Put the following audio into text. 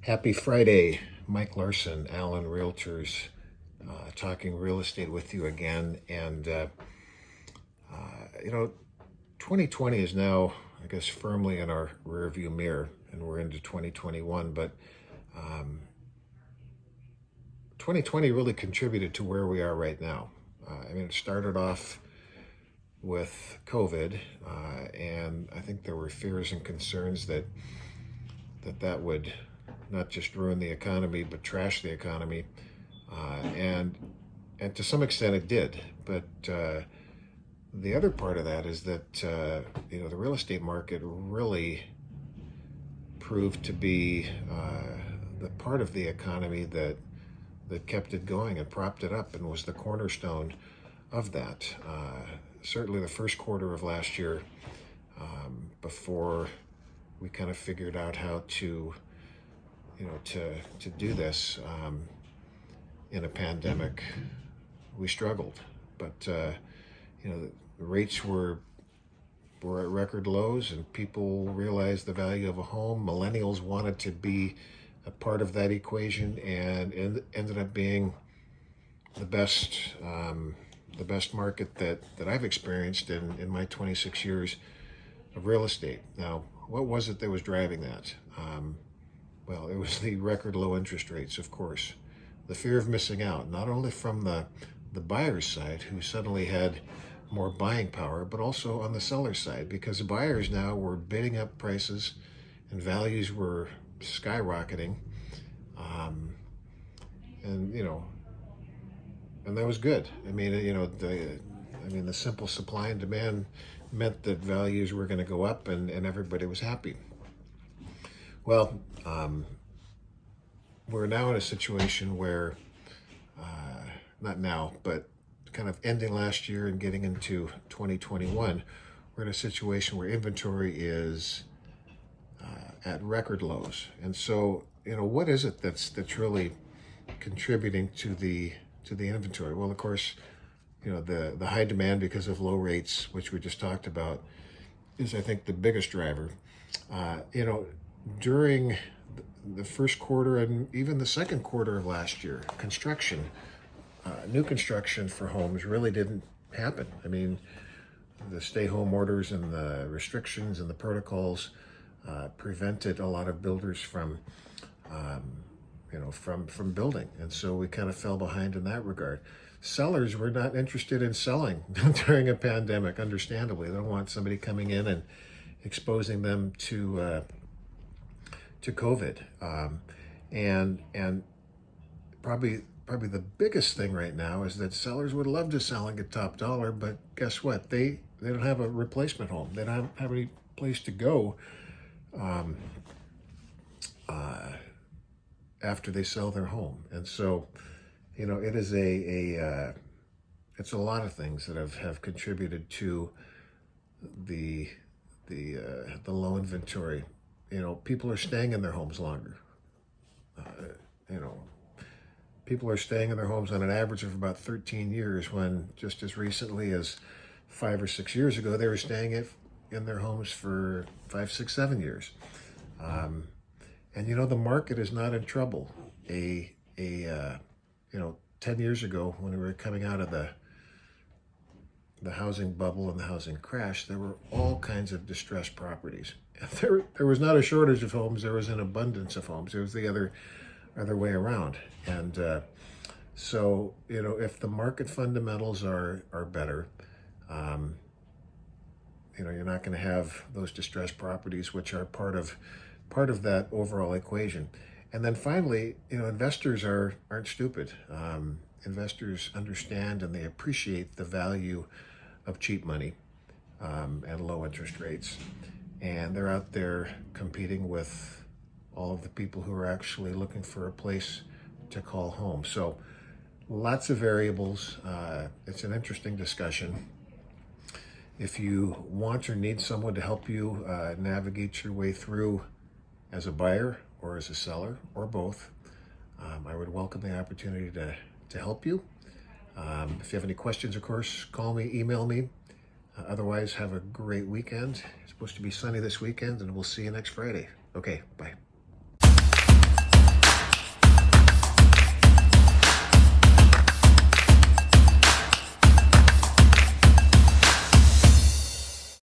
Happy Friday. Mike Larson, Allen Realtors, talking real estate with you again. And, 2020 is now, I guess, firmly in our rearview mirror, and we're into 2021. But 2020 really contributed to where we are right now. It started off with COVID, and I think there were fears and concerns that would not just ruin the economy, but trash the economy. And to some extent it did. But the other part of that is that, the real estate market really proved to be the part of the economy that kept it going and propped it up and was the cornerstone of that. Certainly the first quarter of last year, before we kind of figured out how to do this in a pandemic, we struggled. But the rates were at record lows, and people realized the value of a home. Millennials wanted to be a part of that equation, and it ended up being the best market that I've experienced in my 26 years of real estate. Now, what was it that was driving that? Well, it was the record low interest rates, of course. The fear of missing out, not only from the buyer's side, who suddenly had more buying power, but also on the seller's side, because the buyers now were bidding up prices and values were skyrocketing. And that was good. The simple supply and demand meant that values were going to go up, and everybody was happy. Well, we're now in a situation where, not now, but kind of ending last year and getting into 2021, we're in a situation where inventory is at record lows. And so, what is it that's really contributing to the inventory? Well, of course, the high demand because of low rates, which we just talked about, is, I think, the biggest driver. During the first quarter and even the second quarter of last year, new construction for homes really didn't happen. The stay-home orders and the restrictions and the protocols prevented a lot of builders from building, and so we kind of fell behind in that regard. Sellers were not interested in selling during a pandemic, understandably. They don't want somebody coming in and exposing them to COVID. And probably the biggest thing right now is that sellers would love to sell and get top dollar, but guess what? They don't have a replacement home. They don't have any place to go after they sell their home. And so, it is it's a lot of things that have contributed to the low inventory. People are staying in their homes longer. People are staying in their homes on an average of about 13 years, when just as recently as 5 or 6 years ago, they were staying in their homes for 5, 6, 7 years. And the market is not in trouble. 10 years ago, when we were coming out of the housing bubble and the housing crash, there were all kinds of distressed properties. There was not a shortage of homes, there was an abundance of homes. It was the other way around. And so, if the market fundamentals are better, you're not going to have those distressed properties, which are part of that overall equation. And then finally, investors aren't stupid. Investors understand and they appreciate the value of cheap money and low interest rates. And they're out there competing with all of the people who are actually looking for a place to call home. So lots of variables. It's an interesting discussion. If you want or need someone to help you navigate your way through as a buyer or as a seller, or both, I would welcome the opportunity to help you. If you have any questions, of course, call me, email me. Otherwise, have a great weekend. It's supposed to be sunny this weekend, and we'll see you next Friday. Okay, bye.